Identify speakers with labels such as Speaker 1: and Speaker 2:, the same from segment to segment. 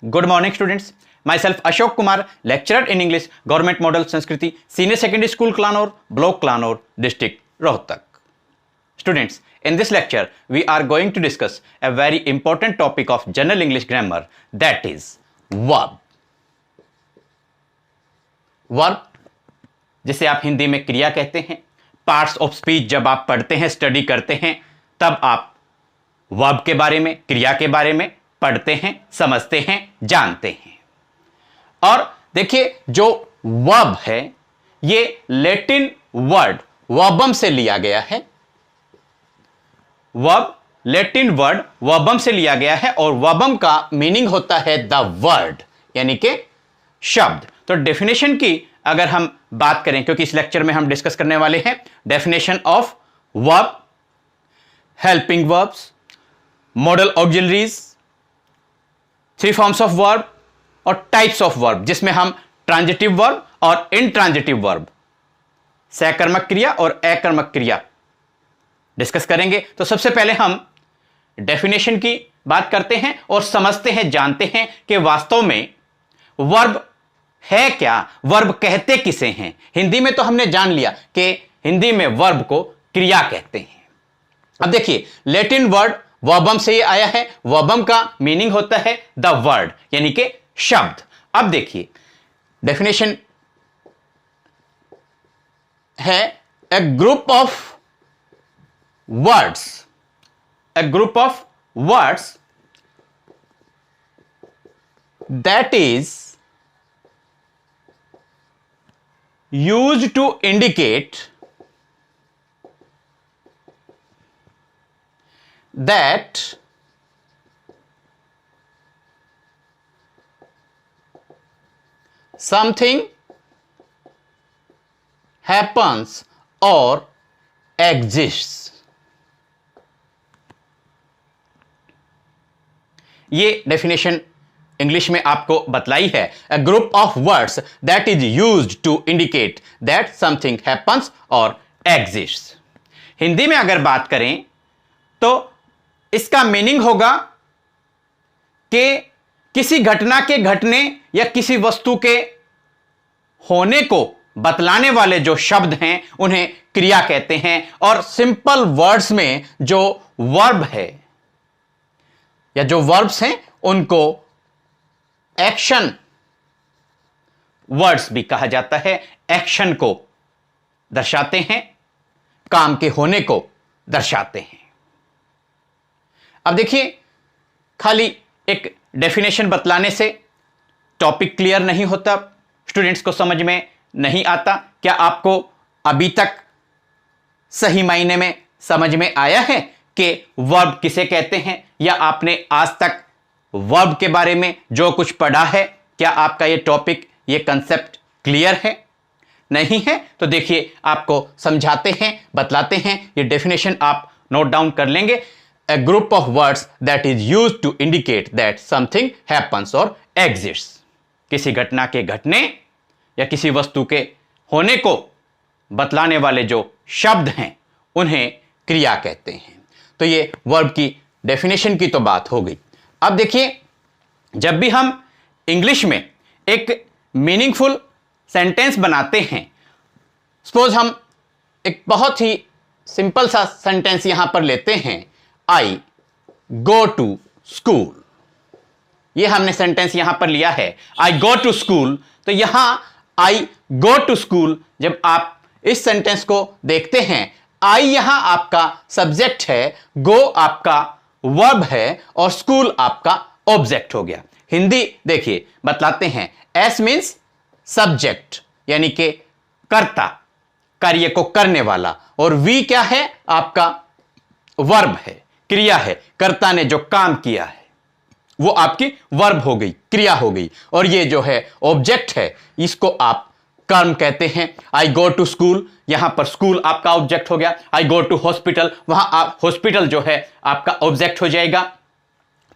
Speaker 1: Good morning, students. Myself Ashok Kumar, lecturer in English, Government Model Sanskriti, Senior Secondary School, Clanor, Block Clanor, District Rohtak. Students, in this lecture, we are going to discuss a very important topic of General English Grammar, that is verb. Verb, जिसे आप हिंदी में क्रिया कहते हैं. Parts of speech जब आप पढ़ते हैं, स्टडी करते हैं, तब आप वर्ब के बारे में, क्रिया के बारे में पढ़ते हैं, समझते हैं, जानते हैं. और देखिए, जो वर्ब है ये लैटिन वर्ड वर्बम से लिया गया है. वर्ब लैटिन वर्ड वर्बम से लिया गया है और वर्बम का मीनिंग होता है द वर्ड, यानी कि शब्द. तो डेफिनेशन की अगर हम बात करें, क्योंकि इस लेक्चर में हम डिस्कस करने वाले हैं definition of verb, helping verbs, model auxiliaries, three forms of verb और टाइप्स ऑफ वर्ब, जिसमें हम ट्रांजिटिव वर्ब और इनट्रांजिटिव वर्ब, सकर्मक क्रिया और अकर्मक क्रिया डिस्कस करेंगे. तो सबसे पहले हम डेफिनेशन की बात करते हैं और समझते हैं, जानते हैं कि वास्तव में वर्ब है क्या, वर्ब कहते किसे हैं. हिंदी में तो हमने जान लिया कि हिंदी में वर्ब को क्रिया कहते हैं. अब देखिए, लैटिन वर्ड वर्बम से ये आया है. वर्बम का मीनिंग होता है द वर्ड, यानी कि शब्द. अब देखिए, डेफिनेशन है a group of words, a group of words that is used to indicate that something happens or exists. ये डेफिनेशन इंग्लिश में आपको बतलाई है. A group of words that is used to indicate that something happens और exists. Hindi में अगर बात करें तो इसका मीनिंग होगा कि किसी घटना के घटने या किसी वस्तु के होने को बतलाने वाले जो शब्द हैं उन्हें क्रिया कहते हैं. और सिंपल वर्ड्स में जो वर्ब है या जो वर्ब्स हैं उनको एक्शन वर्ड्स भी कहा जाता है. एक्शन को दर्शाते हैं, काम के होने को दर्शाते हैं. अब देखिए, खाली एक डेफिनेशन बतलाने से टॉपिक क्लियर नहीं होता, स्टूडेंट्स को समझ में नहीं आता. क्या आपको अभी तक सही मायने में समझ में आया है कि वर्ब किसे कहते हैं, या आपने आज तक वर्ब के बारे में जो कुछ पढ़ा है, क्या आपका ये टॉपिक, ये कंसेप्ट क्लियर है? नहीं है तो देखिए, आपको समझाते हैं, बतलाते हैं. ये डेफिनेशन आप नोट डाउन कर लेंगे. A group of words that is used to indicate that something happens और एग्जिस्ट्स. किसी घटना के घटने या किसी वस्तु के होने को बतलाने वाले जो शब्द हैं उन्हें क्रिया कहते हैं. तो ये वर्ब की डेफिनेशन की तो बात हो गई. अब देखिए, जब भी हम इंग्लिश में एक मीनिंगफुल सेंटेंस बनाते हैं, सपोज हम एक बहुत ही सिंपल सा सेंटेंस यहां पर लेते हैं, आई गो टू स्कूल. ये हमने सेंटेंस यहां पर लिया है, आई गो टू स्कूल. तो यहां आई गो टू स्कूल, जब आप इस सेंटेंस को देखते हैं, आई यहां आपका सब्जेक्ट है, गो आपका वर्ब है और स्कूल आपका ऑब्जेक्ट हो गया. हिंदी देखिए बतलाते हैं, एस मीन्स सब्जेक्ट, यानी कि कर्ता, कार्य को करने वाला, और वी क्या है, आपका वर्ब है, क्रिया है, कर्ता ने जो काम किया है वो आपकी वर्ब हो गई, क्रिया हो गई. और ये जो है ऑब्जेक्ट है, इसको आप कर्म कहते हैं. आई गो टू स्कूल, यहां पर स्कूल आपका ऑब्जेक्ट हो गया. आई गो टू हॉस्पिटल, वहां आप हॉस्पिटल जो है आपका ऑब्जेक्ट हो जाएगा.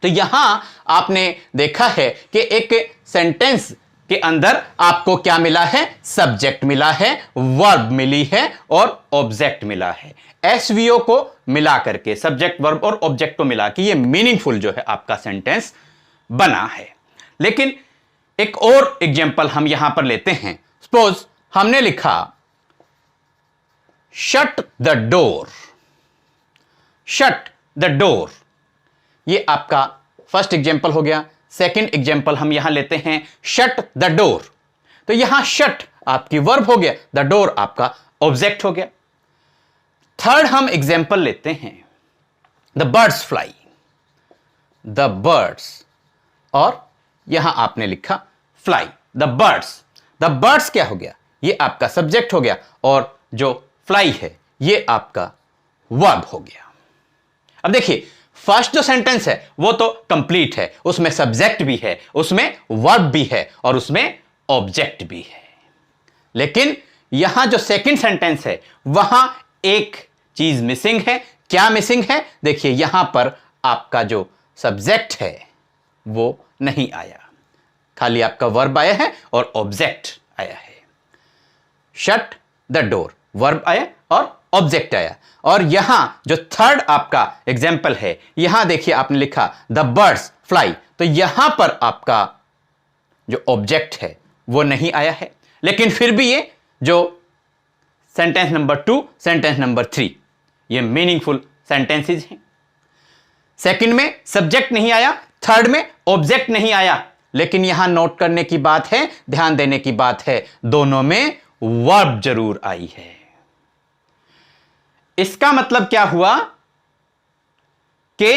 Speaker 1: तो यहां आपने देखा है कि एक सेंटेंस के अंदर आपको क्या मिला है, सब्जेक्ट मिला है, वर्ब मिली है और ऑब्जेक्ट मिला है. एसवीओ को मिला करके, सब्जेक्ट वर्ब और ऑब्जेक्ट को मिला के ये मीनिंगफुल जो है आपका सेंटेंस बना है. लेकिन एक और एग्जाम्पल हम यहां पर लेते हैं। सपोज हमने लिखा shut the door, shut the door, ये आपका फर्स्ट एग्जाम्पल हो गया। सेकंड एग्जाम्पल हम यहां लेते हैं शट द डोर, तो यहां शट आपकी वर्ब हो गया, द डोर आपका ऑब्जेक्ट हो गया। थर्ड हम एग्जाम्पल लेते हैं the birds fly, the birds, और यहां आपने लिखा fly, the birds. The birds क्या हो गया, ये आपका सब्जेक्ट हो गया, और जो फ्लाई है ये आपका वर्ब हो गया। अब देखिए फर्स्ट जो सेंटेंस है वो तो कंप्लीट है, उसमें सब्जेक्ट भी है, उसमें वर्ब भी है, और उसमें ऑब्जेक्ट भी है। लेकिन यहां जो सेकंड सेंटेंस है वहां एक चीज मिसिंग है। क्या मिसिंग है, देखिए यहां पर आपका जो सब्जेक्ट है वो नहीं आया, खाली आपका वर्ब आया है और ऑब्जेक्ट आया है। शट द डोर, वर्ब आया और ऑब्जेक्ट आया। और यहां जो थर्ड आपका एग्जाम्पल है, यहां देखिए आपने लिखा द बर्ड्स फ्लाई, तो यहां पर आपका जो ऑब्जेक्ट है वो नहीं आया है। लेकिन फिर भी ये जो सेंटेंस नंबर 2, सेंटेंस नंबर 3, ये मीनिंगफुल सेंटेंसेस हैं। सेकंड में सब्जेक्ट नहीं आया, थर्ड में ऑब्जेक्ट नहीं आया, लेकिन यहां नोट करने की बात है, ध्यान देने की बात है, दोनों में वर्ब जरूर आई है। इसका मतलब क्या हुआ कि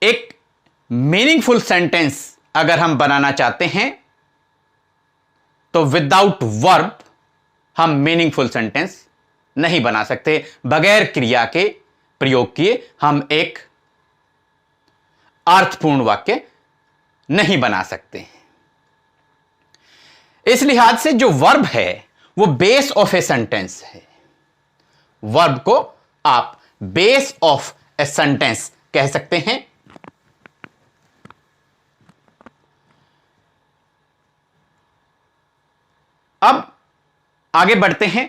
Speaker 1: एक मीनिंगफुल सेंटेंस अगर हम बनाना चाहते हैं तो विदाउट वर्ब हम मीनिंगफुल सेंटेंस नहीं बना सकते। बगैर क्रिया के प्रयोग किए हम एक अर्थपूर्ण वाक्य नहीं बना सकते। इस लिहाज से जो वर्ब है वो बेस ऑफ ए सेंटेंस है। वर्ब को आप बेस ऑफ ए सेंटेंस कह सकते हैं। अब आगे बढ़ते हैं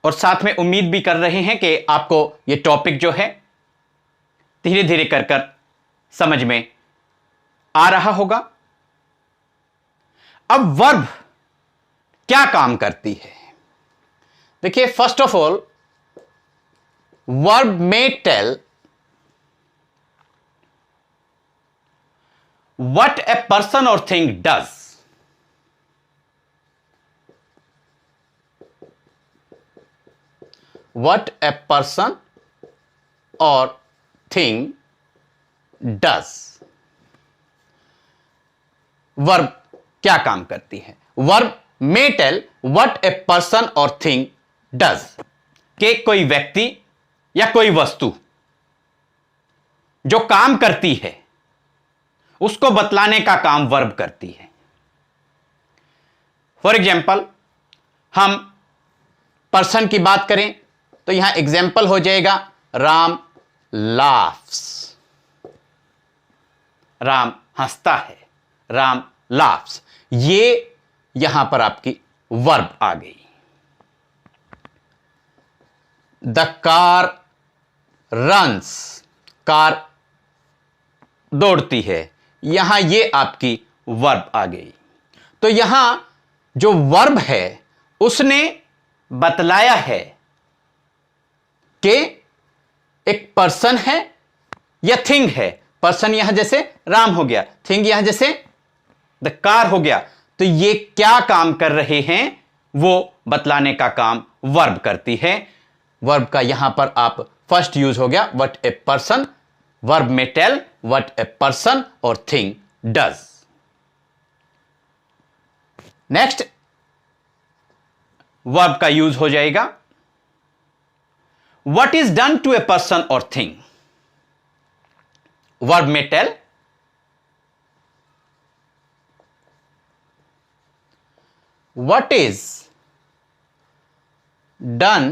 Speaker 1: और साथ में उम्मीद भी कर रहे हैं कि आपको यह टॉपिक जो है धीरे धीरे कर समझ में आ रहा होगा। अब वर्ब क्या काम करती है, देखिए फर्स्ट ऑफ ऑल वर्ब में tell what A person or thing does. What a person or thing does। Verb क्या काम करती है, verb may tell what a person or thing does, कि कोई व्यक्ति या कोई वस्तु जो काम करती है उसको बतलाने का काम वर्ब करती है। फॉर एग्जाम्पल हम पर्सन की बात करें तो यहां एग्जाम्पल हो जाएगा राम लाफ्स, राम हंसता है, राम लाफ्स, ये यहां पर आपकी वर्ब आ गई। द कार रन्स, कार दौड़ती है, यहां ये आपकी वर्ब आ गई। तो यहां जो वर्ब है उसने बतलाया है कि एक पर्सन है या थिंग है। पर्सन यहां जैसे राम हो गया, थिंग यहां जैसे द कार हो गया। तो ये क्या काम कर रहे हैं वो बतलाने का काम वर्ब करती है। वर्ब का यहां पर आप फर्स्ट यूज हो गया व्हाट ए पर्सन, वर्ब में tell what A person or thing does. Next verb का यूज हो जाएगा what is done to a person or thing। Verb में tell what is done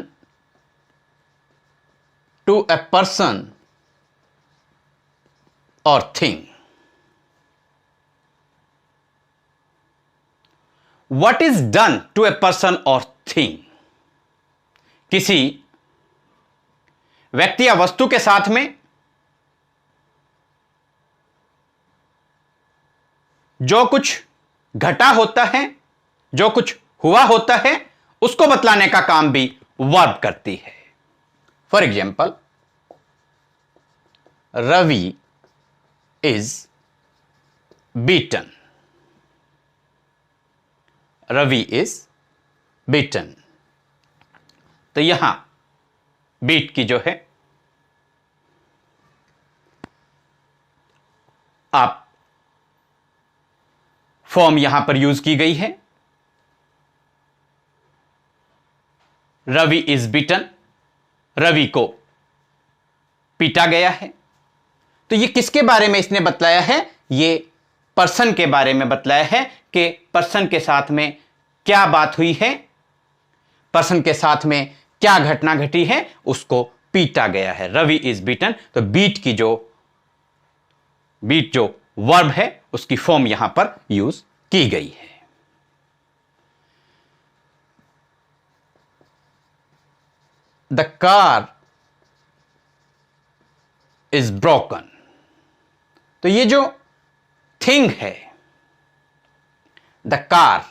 Speaker 1: to a person or thing। what is done to a person or thing, किसी व्यक्ति या वस्तु के साथ में जो कुछ घटा होता है, जो कुछ हुआ होता है, उसको बतलाने का काम भी वर्ब करती है। For example, Ravi is beaten. Ravi is beaten. तो यहां बीट की जो है आप फॉर्म यहां पर यूज की गई है, रवि इज बीटन। रवि को पीटा गया है। तो ये किसके बारे में इसने बतलाया है? ये पर्सन के बारे में बतलाया है कि पर्सन के साथ में क्या बात हुई है, पर्सन के साथ में क्या घटना घटी है, उसको पीटा गया है। Ravi is beaten. तो बीट जो वर्ब है उसकी फॉर्म यहां पर यूज की गई है। The car is broken. तो ये जो थिंग है, द कार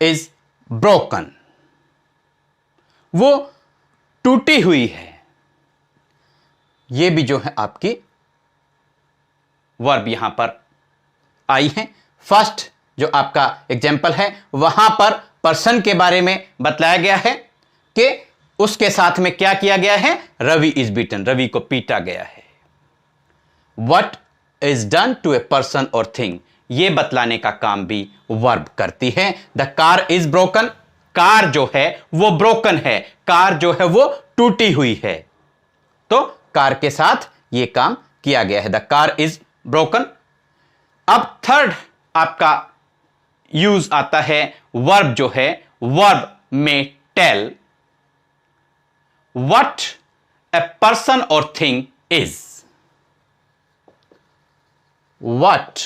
Speaker 1: इज ब्रोकन, वो टूटी हुई है। ये भी जो है आपकी वर्ब यहां पर आई है। फर्स्ट जो आपका एग्जाम्पल है वहां पर पर्सन के बारे में बतलाया गया है कि उसके साथ में क्या किया गया है, रवि इज बीटन, रवि को पीटा गया है। What is done to a person or thing, यह बतलाने का काम भी वर्ब करती है। The car is broken, car जो है वो ब्रोकन है, कार जो है वो टूटी हुई है। तो कार के साथ यह काम किया गया है, द कार इज ब्रोकन। अब थर्ड आपका यूज आता है वर्ब जो है, वर्ब में tell what a person or thing is। what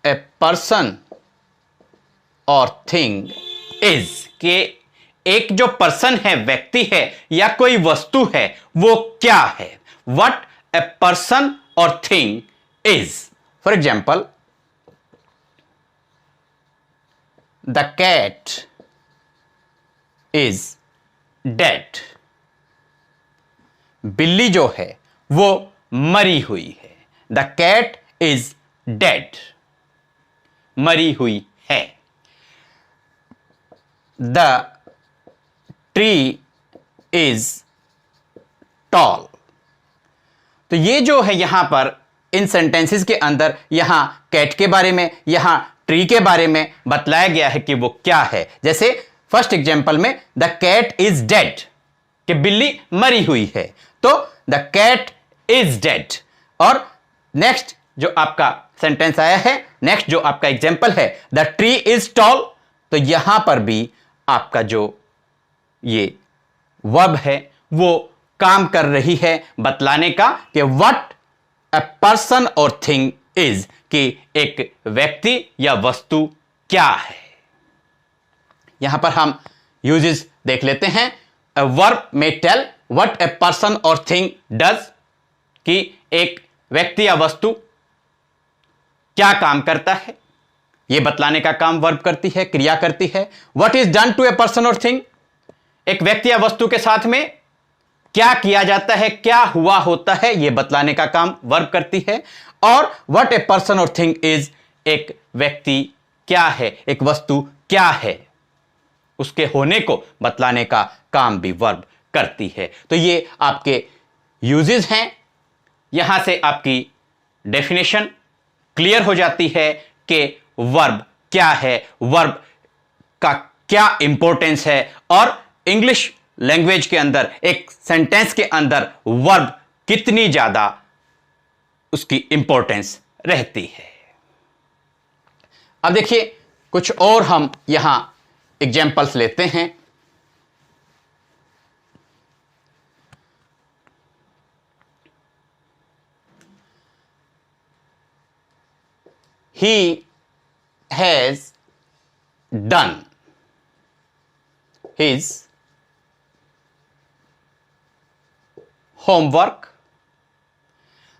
Speaker 1: a person or thing is, कि एक जो पर्सन है, व्यक्ति है या कोई वस्तु है, वो क्या है। what a person or thing is। for example, the cat is dead. बिल्ली जो है वो मरी हुई है। द कैट इज डेड, मरी हुई है। The tree is tall. तो ये जो है यहां पर इन सेंटेंसेस के अंदर यहां कैट के बारे में, यहां ट्री के बारे में बतलाया गया है कि वो क्या है। जैसे फर्स्ट एग्जाम्पल में द कैट इज डेड, कि बिल्ली मरी हुई है, तो द कैट इज डेड। और नेक्स्ट जो आपका सेंटेंस आया है, नेक्स्ट जो आपका एग्जाम्पल है, द ट्री इज टॉल, तो यहां पर भी आपका जो ये वर्ब है वो काम कर रही है बतलाने का कि what a person or thing is, कि एक व्यक्ति या वस्तु क्या है। यहां पर हम यूजेस देख लेते हैं। अ वर्ब में tell what A person or thing does, कि एक व्यक्ति या वस्तु क्या काम करता है, यह बतलाने का काम वर्ब करती है, क्रिया करती है। What is done to a person or thing, एक व्यक्ति या वस्तु के साथ में क्या किया जाता है, क्या हुआ होता है, यह बतलाने का काम वर्ब करती है। और what A person or thing is, एक व्यक्ति क्या है, एक वस्तु क्या है, उसके होने को बतलाने का काम भी वर्ब करती है। तो ये आपके यूजेस हैं। यहां से आपकी डेफिनेशन क्लियर हो जाती है कि वर्ब क्या है, वर्ब का क्या इंपॉर्टेंस है, और इंग्लिश लैंग्वेज के अंदर एक सेंटेंस के अंदर वर्ब कितनी ज्यादा उसकी इंपॉर्टेंस रहती है। अब देखिए कुछ और हम यहां एग्जाम्पल्स लेते हैं। He has done his homework।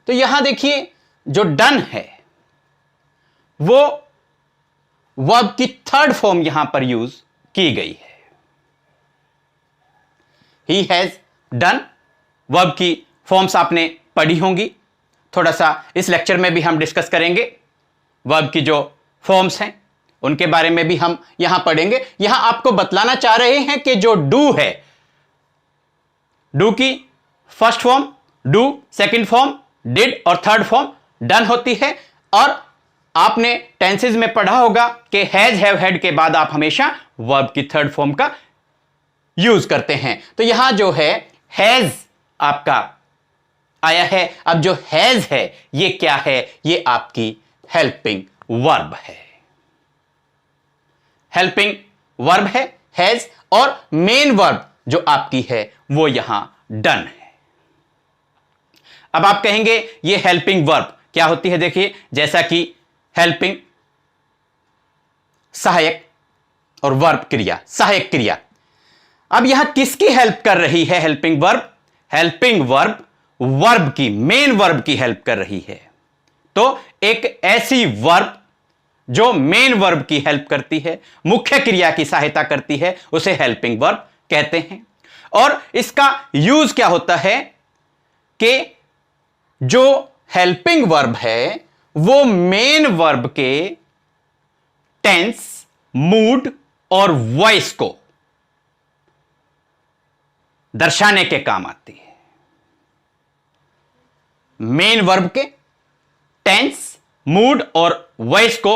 Speaker 1: तो यहां देखिए जो डन है वो वर्ब की थर्ड फॉर्म यहां पर यूज की गई है। ही हैज डन, वर्ब की फॉर्म्स आपने पढ़ी होंगी, थोड़ा सा इस लेक्चर में भी हम डिस्कस करेंगे। वर्ब की जो फॉर्म्स हैं उनके बारे में भी हम यहां पढ़ेंगे। यहां आपको बतलाना चाह रहे हैं कि जो डू है, डू की first form do, second form did और थर्ड फॉर्म डन होती है। और आपने टेंसेज में पढ़ा होगा कि हैज, हैव, हैड के बाद आप हमेशा वर्ब की थर्ड फॉर्म का यूज करते हैं। तो यहां जो है हैज आपका आया है। अब जो हैज है ये क्या है? ये आपकी हेल्पिंग वर्ब है। हेल्पिंग वर्ब है हैज, और मेन वर्ब जो आपकी है वो यहां डन है। अब आप कहेंगे ये हेल्पिंग वर्ब क्या होती है? देखिए, जैसा कि हेल्पिंग सहायक और वर्ब क्रिया, सहायक क्रिया। अब यहां किसकी हेल्प कर रही है helping verb? Helping verb verb की, मेन वर्ब की हेल्प कर रही है। तो एक ऐसी वर्ब जो मेन वर्ब की हेल्प करती है, मुख्य क्रिया की सहायता करती है, उसे हेल्पिंग वर्ब कहते हैं। और इसका यूज क्या होता है कि जो हेल्पिंग वर्ब है वो मेन वर्ब के टेंस, मूड और वॉइस को दर्शाने के काम आती है। मेन वर्ब के टेंस, मूड और वॉइस को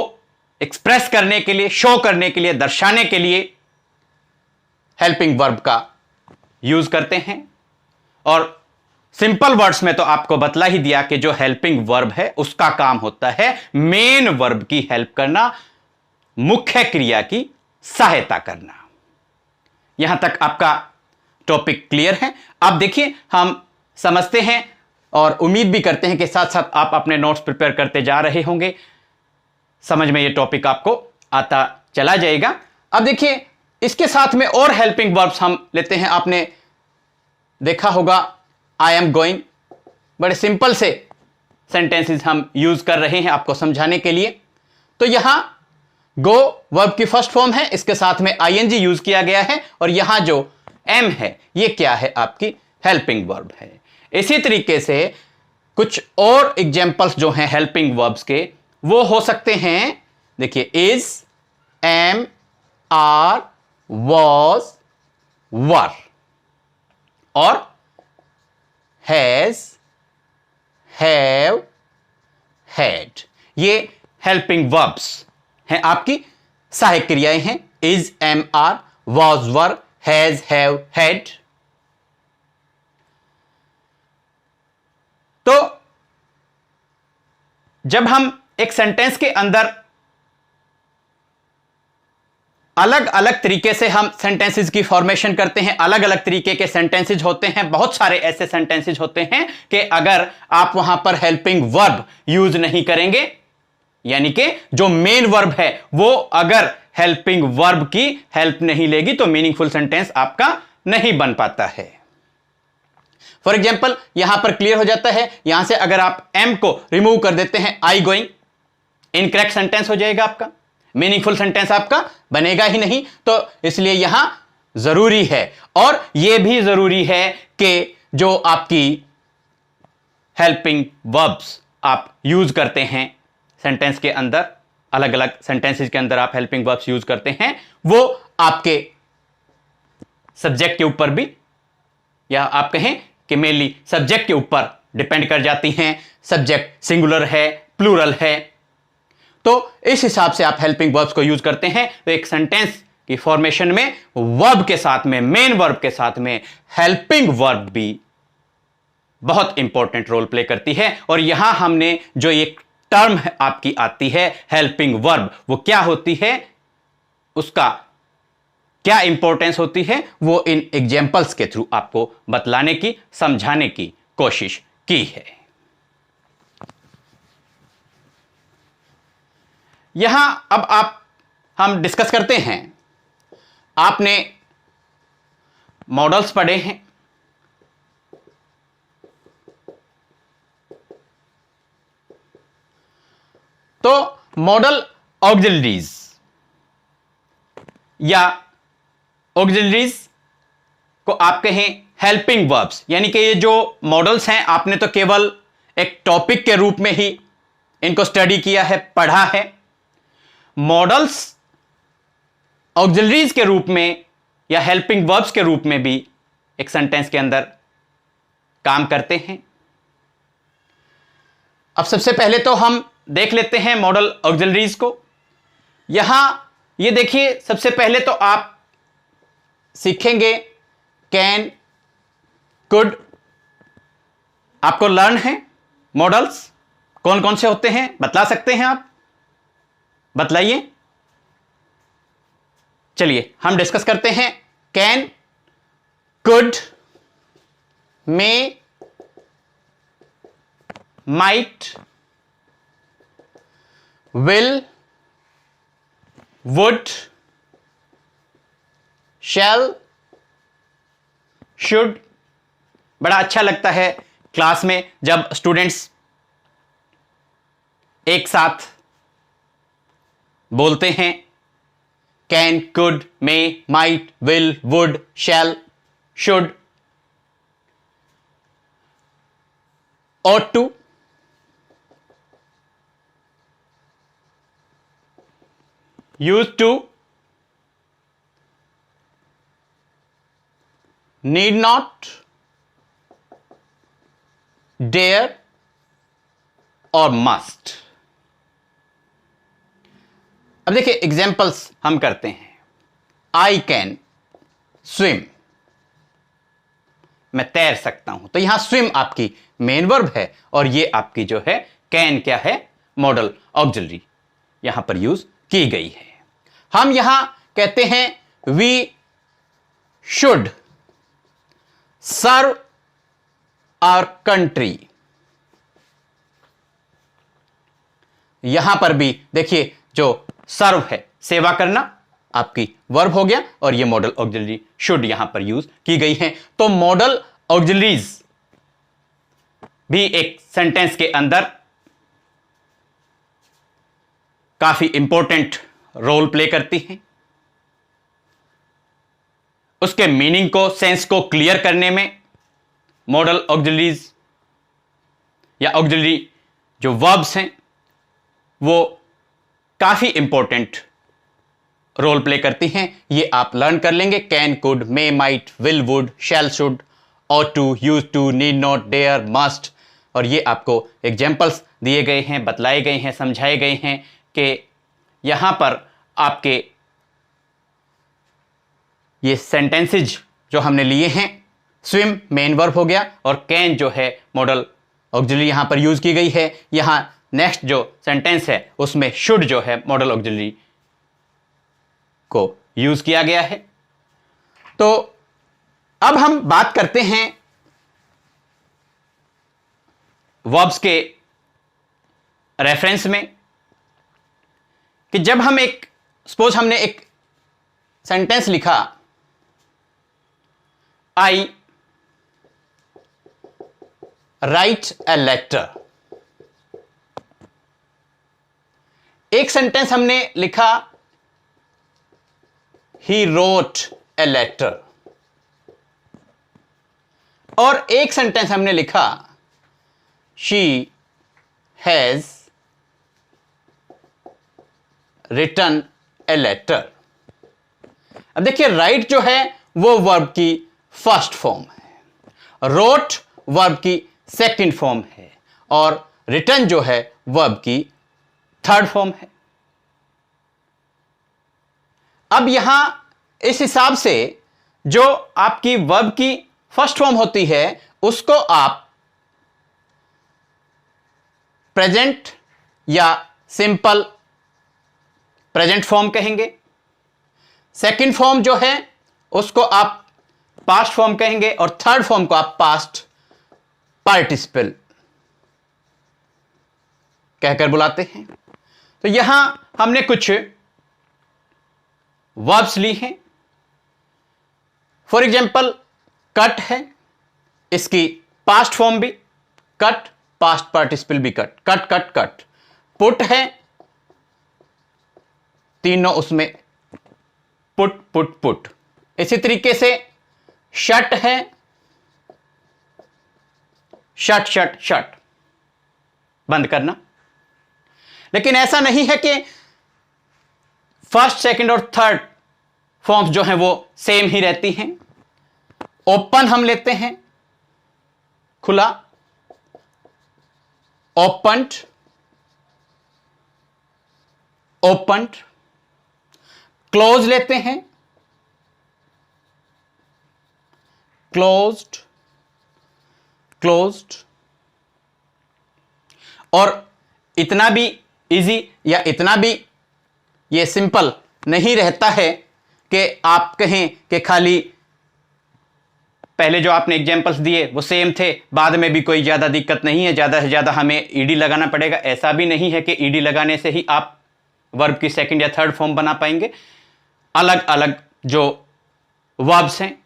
Speaker 1: एक्सप्रेस करने के लिए, शो करने के लिए, दर्शाने के लिए हेल्पिंग वर्ब का यूज करते हैं। और सिंपल वर्ड्स में तो आपको बतला ही दिया कि जो हेल्पिंग वर्ब है उसका काम होता है मेन वर्ब की हेल्प करना, मुख्य क्रिया की सहायता करना। यहां तक आपका टॉपिक क्लियर है? अब देखिए, हम समझते हैं और उम्मीद भी करते हैं कि साथ साथ आप अपने नोट्स प्रिपेयर करते जा रहे होंगे, समझ में ये टॉपिक आपको आता चला जाएगा। अब देखिए, इसके साथ में और हेल्पिंग वर्ब्स हम लेते हैं। आपने देखा होगा आई एम गोइंग, बड़े सिंपल से सेंटेंसेस हम यूज कर रहे हैं आपको समझाने के लिए। तो यहां गो वर्ब की फर्स्ट फॉर्म है, इसके साथ में आईएनजी यूज किया गया है, और यहां जो एम है ये क्या है? आपकी हेल्पिंग वर्ब है। इसी तरीके से कुछ और एग्जांपल्स जो हैं हेल्पिंग वर्ब्स के वो हो सकते हैं। देखिए, is, am, are, was, were, और हैज, हैव, हैड। ये हेल्पिंग वर्ब्स हैं, आपकी सहायक क्रियाएं हैं। Is, am, are, was, were, has, have, had. तो जब हम एक सेंटेंस के अंदर अलग अलग तरीके से हम सेंटेंसेस की फॉर्मेशन करते हैं, अलग अलग तरीके के सेंटेंसेस होते हैं, बहुत सारे ऐसे सेंटेंसेस होते हैं कि अगर आप वहां पर हेल्पिंग वर्ब यूज नहीं करेंगे, यानी कि जो मेन वर्ब है वो अगर हेल्पिंग वर्ब की हेल्प नहीं लेगी, तो मीनिंगफुल सेंटेंस आपका नहीं बन पाता है। फॉर एग्जाम्पल, यहां पर क्लियर हो जाता है, यहां से अगर आप एम को रिमूव कर देते हैं, आई गोइंग, इनकरेक्ट सेंटेंस हो जाएगा आपका, मीनिंगफुल सेंटेंस आपका बनेगा ही नहीं। तो इसलिए यहां जरूरी है, और यह भी जरूरी है कि जो आपकी हेल्पिंग वर्ब्स आप यूज करते हैं सेंटेंस के अंदर, अलग अलग सेंटेंसेस के अंदर आप हेल्पिंग वर्ब्स यूज करते हैं, वो आपके सब्जेक्ट के ऊपर भी, या आप कहें कि मेनली सब्जेक्ट के ऊपर डिपेंड कर जाती हैं। सब्जेक्ट सिंगुलर है, प्लूरल है, तो इस हिसाब से आप हेल्पिंग वर्ब्स को यूज करते हैं। तो एक सेंटेंस की फॉर्मेशन में वर्ब के साथ में, मेन वर्ब के साथ में हेल्पिंग वर्ब भी बहुत इंपॉर्टेंट रोल प्ले करती है। और यहां हमने जो एक टर्म आपकी आती है हेल्पिंग वर्ब, वो क्या होती है, उसका क्या इंपॉर्टेंस होती है, वो इन एग्जांपल्स के थ्रू आपको बतलाने की, समझाने की कोशिश की है। यहां अब हम डिस्कस करते हैं। आपने मॉडल्स पढ़े हैं, तो मॉडल ऑक्सिलरीज या ऑक्सिलरीज को आप कहें हेल्पिंग वर्ब्स, यानी कि ये जो मॉडल्स हैं आपने तो केवल एक टॉपिक के रूप में ही इनको स्टडी किया है, पढ़ा है। मॉडल्स ऑक्सिलरीज के रूप में या हेल्पिंग वर्ब्स के रूप में भी एक सेंटेंस के अंदर काम करते हैं। अब सबसे पहले तो हम देख लेते हैं मॉडल ऑक्सिलरीज को। यहां ये देखिए, सबसे पहले तो आप सीखेंगे कैन, कुड। आपको लर्न है मॉडल्स कौन कौन से होते हैं, बतला सकते हैं आप? बतलाइए। चलिए हम डिस्कस करते हैं। Can, could, may, might, will, would, shall, should. बड़ा अच्छा लगता है क्लास में जब स्टूडेंट्स एक साथ बोलते हैं can, could, may, might, will, would, shall, should, ought to, used to, need not, dare और must। अब देखिए एग्जाम्पल्स हम करते हैं। आई कैन स्विम, मैं तैर सकता हूं, तो यहां स्विम आपकी मेन वर्ब है और ये आपकी जो है कैन क्या है, मॉडल ऑक्सिलरी यहां पर यूज की गई है। हम यहां कहते हैं we should serve our country. यहां पर भी देखिए जो सर्व है, सेवा करना, आपकी वर्ब हो गया और ये मॉडल ऑक्सिलरी शुड यहां पर यूज की गई है। तो मॉडल ऑक्सिलरीज भी एक सेंटेंस के अंदर काफी इंपॉर्टेंट रोल प्ले करती हैं। उसके मीनिंग को, सेंस को क्लियर करने में मॉडल ऑक्सिलरीज या ऑक्सिलरी जो वर्ब्स हैं वो काफी इंपॉर्टेंट रोल प्ले करती हैं। ये आप लर्न कर लेंगे। Can, could, may, might, will, would, shall, should, ought to, used to, need not, dare, must। और ये आपको एग्जाम्पल्स दिए गए हैं, बतलाए गए हैं, समझाए गए हैं कि यहां पर आपके ये सेंटेंसेज जो हमने लिए हैं, स्विम मेन वर्ब हो गया और कैन जो है मॉडल ऑक्सिलरी यहां पर यूज की गई है। यहां नेक्स्ट जो सेंटेंस है उसमें शुड जो है मॉडल ऑक्सिलरी को यूज किया गया है। तो अब हम बात करते हैं वर्ब्स के रेफरेंस में कि जब हम सपोज हमने एक सेंटेंस लिखा, आई राइट ए लेटर। एक सेंटेंस हमने लिखा, ही रोट ए लेटर। और एक सेंटेंस हमने लिखा, she has written a letter. अब देखिए राइट जो है वो वर्ब की फर्स्ट फॉर्म है, रोट वर्ब की सेकंड फॉर्म है और रिटन जो है वर्ब की थर्ड फॉर्म है। अब यहां इस हिसाब से जो आपकी वर्ब की फर्स्ट फॉर्म होती है उसको आप प्रेजेंट या सिंपल प्रेजेंट फॉर्म कहेंगे। सेकंड फॉर्म जो है उसको आप पास्ट फॉर्म कहेंगे और थर्ड फॉर्म को आप पास्ट पार्टिसिपल कहकर बुलाते हैं। तो यहां हमने कुछ वर्ब्स ली हैं। फॉर एग्जाम्पल कट है, इसकी पास्ट फॉर्म भी कट, पास्ट पार्टिसिपल भी cut, cut cut cut. Put है, तीनों उसमें पुट पुट पुट। इसी तरीके से शट है, शट शट शट, बंद करना। लेकिन ऐसा नहीं है कि फर्स्ट, सेकंड और थर्ड फॉर्म्स जो हैं वो सेम ही रहती हैं। ओपन हम लेते हैं, खुला, ओपन्ड, ओपन्ड। क्लोज लेते हैं, क्लोज्ड, क्लोज्ड। और इतना भी इजी या इतना भी ये सिंपल नहीं रहता है कि आप कहें कि खाली पहले जो आपने एग्जाम्पल्स दिए वो सेम थे, बाद में भी कोई ज़्यादा दिक्कत नहीं है, ज़्यादा से ज़्यादा हमें ईडी लगाना पड़ेगा। ऐसा भी नहीं है कि ईडी लगाने से ही आप वर्ब की सेकंड या थर्ड फॉर्म बना पाएंगे। अलग अलग जो वर्ब्स हैं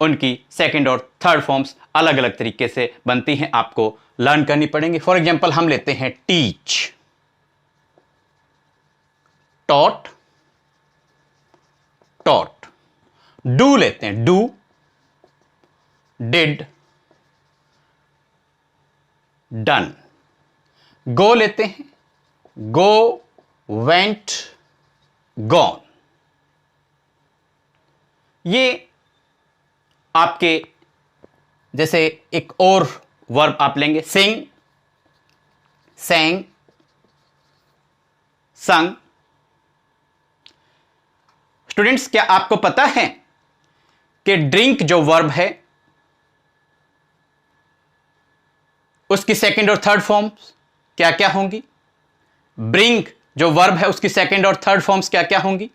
Speaker 1: उनकी सेकंड और थर्ड फॉर्म्स अलग अलग तरीके से बनती हैं, आपको लर्न करनी पड़ेंगी। फॉर एग्जाम्पल हम लेते हैं टीच, टॉट, टॉट। डू लेते हैं, डू, डिड, डन। गो लेते हैं, गो, वेंट, गॉन। ये आपके जैसे एक और वर्ब आप लेंगे, सिंग, सैंग, संग। स्टूडेंट्स, क्या आपको पता है कि ड्रिंक जो वर्ब है उसकी सेकंड और थर्ड फॉर्म्स क्या क्या होंगी? ब्रिंग जो वर्ब है उसकी सेकंड और थर्ड फॉर्म्स क्या क्या होंगी?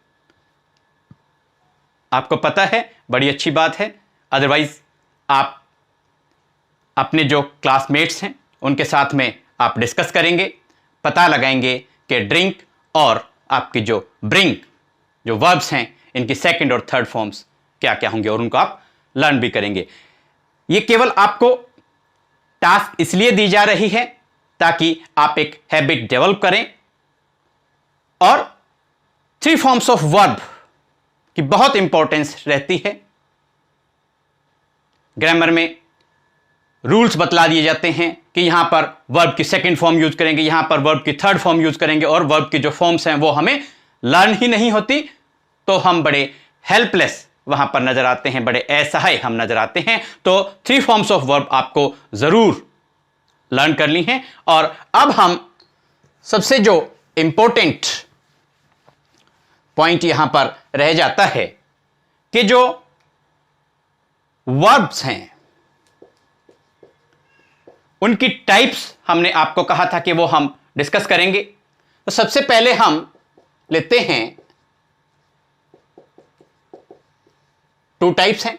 Speaker 1: आपको पता है, बड़ी अच्छी बात है। अदरवाइज आप अपने जो क्लासमेट्स हैं उनके साथ में आप डिस्कस करेंगे, पता लगाएंगे कि ड्रिंक और आपकी जो ब्रिंग जो वर्ब्स हैं इनकी सेकंड और थर्ड फॉर्म्स क्या क्या होंगे, और उनको आप लर्न भी करेंगे। ये केवल आपको टास्क इसलिए दी जा रही है ताकि आप एक हैबिट डेवलप करें। और थ्री फॉर्म्स ऑफ वर्ब की बहुत इंपॉर्टेंस रहती है। ग्रामर में रूल्स बतला दिए जाते हैं कि यहां पर वर्ब की सेकंड फॉर्म यूज करेंगे, यहां पर वर्ब की थर्ड फॉर्म यूज करेंगे, और वर्ब की जो फॉर्म्स हैं वो हमें लर्न ही नहीं होती, तो हम बड़े हेल्पलेस वहां पर नजर आते हैं, बड़े असहाय हम नजर आते हैं। तो थ्री फॉर्म्स ऑफ वर्ब आपको जरूर लर्न करनी है। और अब हम सबसे जो इंपॉर्टेंट पॉइंट यहां पर रह जाता है कि जो वर्ब्स हैं उनकी टाइप्स हमने आपको कहा था कि वो हम डिस्कस करेंगे। तो सबसे पहले हम लेते हैं, टू टाइप्स हैं,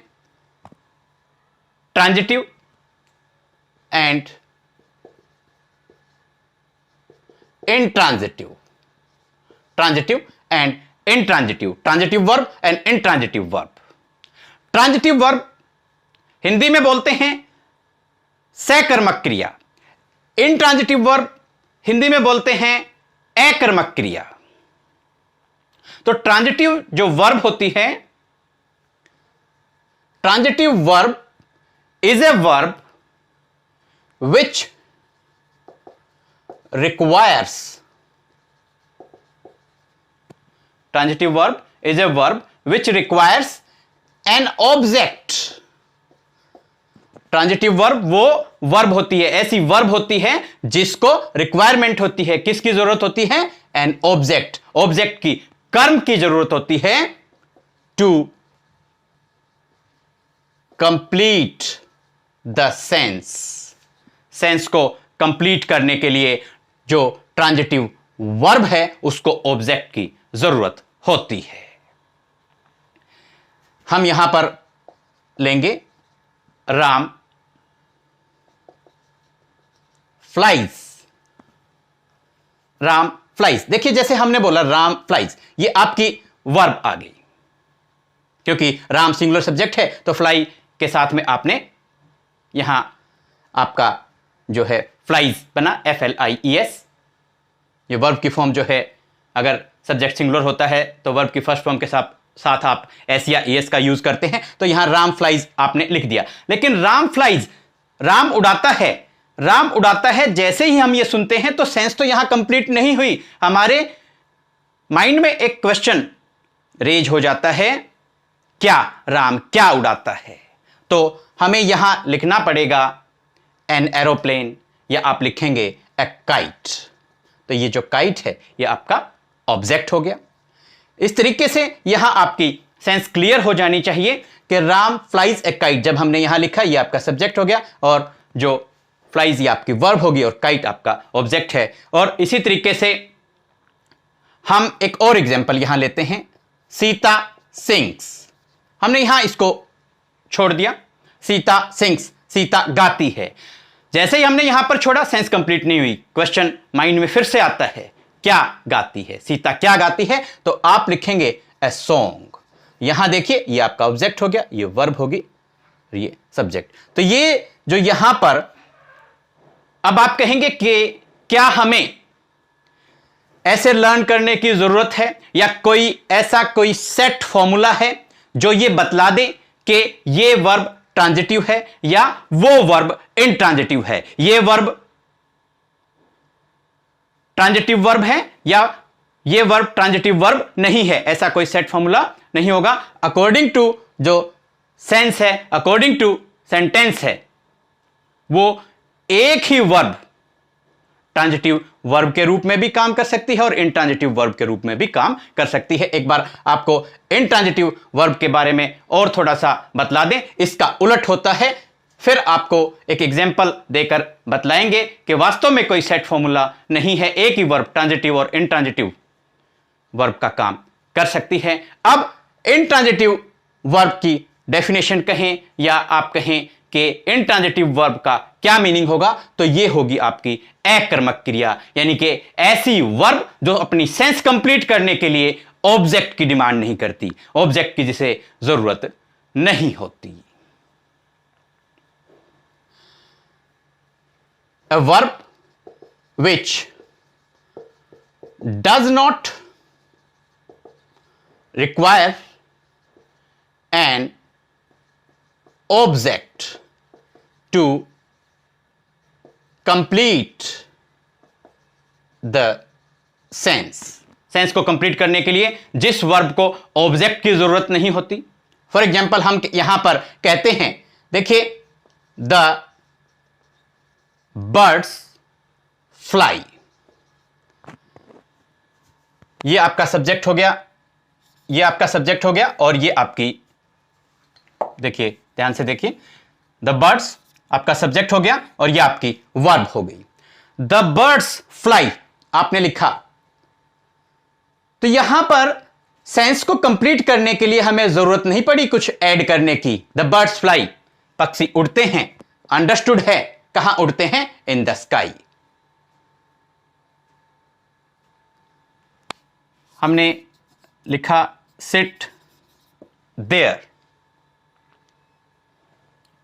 Speaker 1: transitive and intransitive. Transitive and intransitive, transitive verb and intransitive verb. Transitive verb Hindi में बोलते हैं सकर्मक क्रिया, इंट्रांजिटिव वर्ब हिंदी में बोलते हैं अकर्मक क्रिया। तो ट्रांजिटिव जो वर्ब होती है, transitive verb is a verb which requires, transitive verb is a verb which requires an object। Transitive verb वो वर्ब होती है, ऐसी वर्ब होती है जिसको रिक्वायरमेंट होती है, किसकी जरूरत होती है? एन ऑब्जेक्ट, ऑब्जेक्ट की, कर्म की जरूरत होती है to complete the sense. Sense को कंप्लीट करने के लिए जो ट्रांजिटिव वर्ब है उसको ऑब्जेक्ट की जरूरत होती है। हम यहां पर लेंगे राम फ्लाइज। राम फ्लाइज, देखिए जैसे हमने बोला राम फ्लाइज, ये आपकी वर्ब आ गई, क्योंकि राम सिंगुलर सब्जेक्ट है तो फ्लाई के साथ में आपने यहां आपका जो है फ्लाइज बना, FLIES। ये वर्ब की फॉर्म जो है अगर सब्जेक्ट सिंगुलर होता है तो वर्ब की फर्स्ट फॉर्म के साथ आप एस या एस का यूज करते हैं, तो यहां राम फ्लाइज आपने लिख दिया। लेकिन राम फ्लाइज, राम उड़ाता है, राम उड़ाता है जैसे ही हम ये सुनते हैं तो सेंस तो यहां कंप्लीट नहीं हुई। हमारे माइंड में एक क्वेश्चन रेज हो जाता है, क्या राम क्या उड़ाता है? तो हमें यहां लिखना पड़ेगा एन एरोप्लेन, या आप लिखेंगे ए काइट। तो ये जो काइट है ये आपका ऑब्जेक्ट हो गया। इस तरीके से यहां आपकी सेंस क्लियर हो जानी चाहिए कि राम फ्लाइज ए काइट, जब हमने यहां लिखा ये आपका सब्जेक्ट हो गया, और जो फ्लाइज ये आपकी वर्ब होगी और काइट आपका ऑब्जेक्ट है। और इसी तरीके से हम एक और एग्जांपल यहां लेते हैं, सीता सिंग्स। हमने यहां इसको छोड़ दिया, सीता सिंग्स, सीता गाती है। जैसे ही हमने यहां पर छोड़ा सेंस कंप्लीट नहीं हुई, क्वेश्चन माइंड में फिर से आता है, क्या गाती है, सीता क्या गाती है? तो आप लिखेंगे ए सॉन्ग। यहां देखिए ये आपका ऑब्जेक्ट हो गया, ये वर्ब होगी, ये सब्जेक्ट। तो ये जो यहां पर अब आप कहेंगे कि क्या हमें ऐसे लर्न करने की जरूरत है, या कोई ऐसा कोई सेट फॉर्मूला है जो ये बतला दे कि ये वर्ब ट्रांजिटिव है या वो वर्ब इंट्रांजिटिव है, ये वर्ब ट्रांजिटिव वर्ब है या ये वर्ब ट्रांजिटिव वर्ब नहीं है? ऐसा कोई सेट फॉर्मूला नहीं होगा। अकॉर्डिंग टू जो सेंस है, अकॉर्डिंग टू सेंटेंस है, वो एक ही वर्ब ट्रांजिटिव वर्ब के रूप में भी काम कर सकती है और इंट्रांजिटिव वर्ब के रूप में भी काम कर सकती है। एक बार आपको इंट्रांजिटिव वर्ब के बारे में और थोड़ा सा बतला दें, इसका उलट होता है, फिर आपको एक एग्जांपल देकर बतलाएंगे कि वास्तव में कोई सेट फॉर्मूला नहीं है, एक ही वर्ब ट्रांजिटिव और इंट्रांजिटिव वर्ब का काम कर सकती है। अब इंट्रांजिटिव वर्ब की डेफिनेशन कहें या आप कहें कि इंट्रांजिटिव वर्ब का क्या मीनिंग होगा, तो ये होगी आपकी अकर्मक क्रिया, यानी कि ऐसी वर्ब जो अपनी सेंस कंप्लीट करने के लिए ऑब्जेक्ट की डिमांड नहीं करती, ऑब्जेक्ट की जिसे जरूरत नहीं होती। A verb which does not require an object to complete the sense, sense को कंप्लीट करने के लिए जिस वर्ब को ऑब्जेक्ट की जरूरत नहीं होती। फॉर एग्जाम्पल हम यहां पर कहते हैं, देखिए, द बर्ड्स फ्लाई, ये आपका सब्जेक्ट हो गया, ये आपका सब्जेक्ट हो गया, और ये आपकी, देखिए ध्यान से देखिए, द बर्ड्स आपका सब्जेक्ट हो गया और ये आपकी वर्ब हो गई। द बर्ड्स फ्लाई आपने लिखा, तो यहां पर सेंस को कंप्लीट करने के लिए हमें जरूरत नहीं पड़ी कुछ ऐड करने की। द बर्ड्स फ्लाई, पक्षी उड़ते हैं, अंडरस्टूड है, कहां उड़ते हैं? In the sky. हमने लिखा सिट देयर,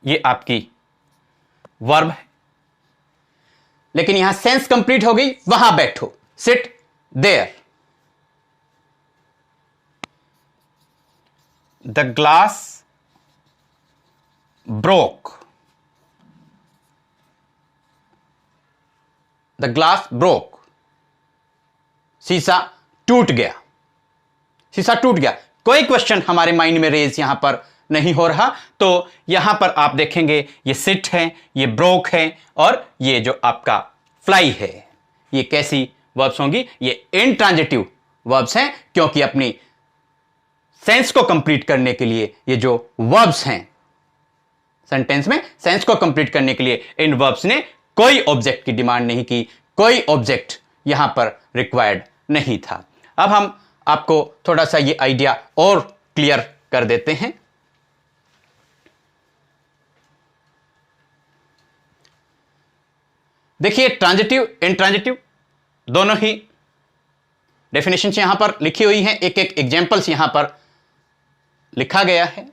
Speaker 1: ये आपकी वर्ब है, लेकिन यहां सेंस कंप्लीट हो गई, वहां बैठो, sit there. The glass broke, the glass broke, शीशा टूट गया, शीशा टूट गया। कोई क्वेश्चन हमारे माइंड में रेज यहां पर नहीं हो रहा, तो यहां पर आप देखेंगे ये सिट है, ये ब्रोक है, और ये जो आपका फ्लाई है, ये कैसी वर्ब्स होंगी? ये इंट्रांजिटिव वर्ब्स हैं, क्योंकि अपनी सेंस को कंप्लीट करने के लिए ये जो वर्ब्स हैं सेंटेंस में, सेंस को कंप्लीट करने के लिए इन वर्ब्स ने कोई ऑब्जेक्ट की डिमांड नहीं की, कोई ऑब्जेक्ट यहां पर रिक्वायर्ड नहीं था। अब हम आपको थोड़ा सा ये आइडिया और क्लियर कर देते हैं। देखिए, ट्रांजिटिव इंट्रांजिटिव दोनों ही डेफिनेशंस यहां पर लिखी हुई हैं, एक एक एग्जांपल्स यहां पर लिखा गया है।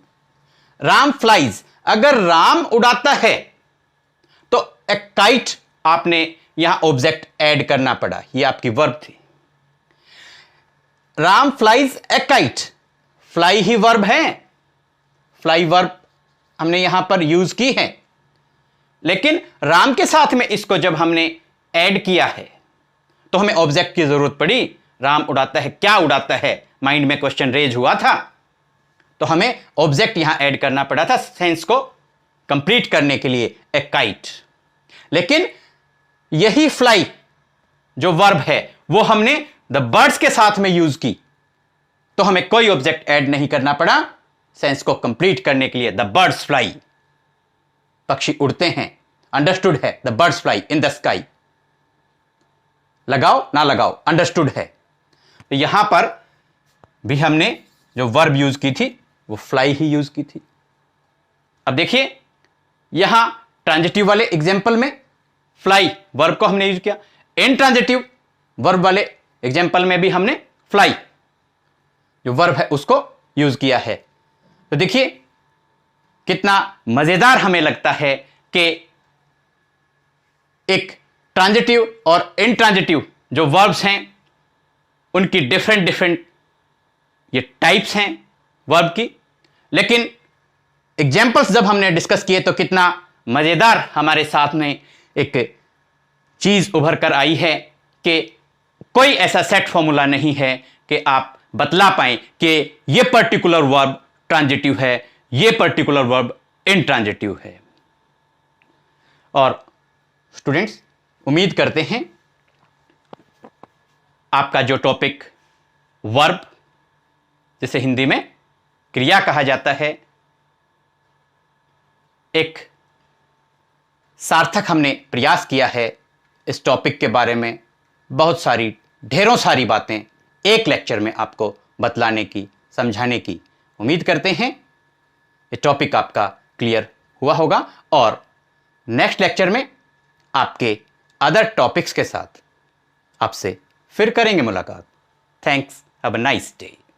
Speaker 1: राम फ्लाइज, अगर राम उड़ाता है तो ए काइट आपने यहां ऑब्जेक्ट ऐड करना पड़ा, ये आपकी वर्ब थी। राम फ्लाइज ए काइट, फ्लाई ही वर्ब है, फ्लाई वर्ब हमने यहां पर यूज की है, लेकिन राम के साथ में इसको जब हमने ऐड किया है तो हमें ऑब्जेक्ट की जरूरत पड़ी। राम उड़ाता है, क्या उड़ाता है, माइंड में क्वेश्चन रेज हुआ था, तो हमें ऑब्जेक्ट यहां ऐड करना पड़ा था सेंस को कंप्लीट करने के लिए, ए काइट। लेकिन यही फ्लाई जो वर्ब है वो हमने द बर्ड्स के साथ में यूज की, तो हमें कोई ऑब्जेक्ट ऐड नहीं करना पड़ा सेंस को कंप्लीट करने के लिए। द बर्ड्स फ्लाई, पक्षी उड़ते हैं, अंडरस्टूड है, the birds fly in the sky. लगाओ ना लगाओ, अंडरस्टूड है। तो यहां पर भी हमने जो वर्ब यूज की थी वो फ्लाई ही यूज की थी। अब देखिए यहां ट्रांजिटिव वाले एग्जाम्पल में फ्लाई वर्ब को हमने यूज किया, इनट्रांजिटिव वर्ब वाले एग्जाम्पल में भी हमने फ्लाई जो वर्ब है उसको यूज किया है। तो देखिए कितना मजेदार हमें लगता है कि एक ट्रांजिटिव और इनट्रांजिटिव जो वर्ब्स हैं उनकी डिफरेंट ये टाइप्स हैं वर्ब की, लेकिन एग्जाम्पल्स जब हमने डिस्कस किए तो कितना मजेदार हमारे साथ में एक चीज उभर कर आई है कि कोई ऐसा सेट फॉर्मूला नहीं है कि आप बतला पाएं कि ये पर्टिकुलर वर्ब ट्रांजिटिव है, ये पर्टिकुलर वर्ब इनट्रांजिटिव है। और स्टूडेंट्स उम्मीद करते हैं आपका जो टॉपिक वर्ब, जिसे हिंदी में क्रिया कहा जाता है, एक सार्थक हमने प्रयास किया है इस टॉपिक के बारे में बहुत सारी ढेरों सारी बातें एक लेक्चर में आपको बतलाने की, समझाने की। उम्मीद करते हैं ये टॉपिक आपका क्लियर हुआ होगा और नेक्स्ट लेक्चर में आपके अदर टॉपिक्स के साथ आपसे फिर करेंगे मुलाकात। Thanks, have a nice day.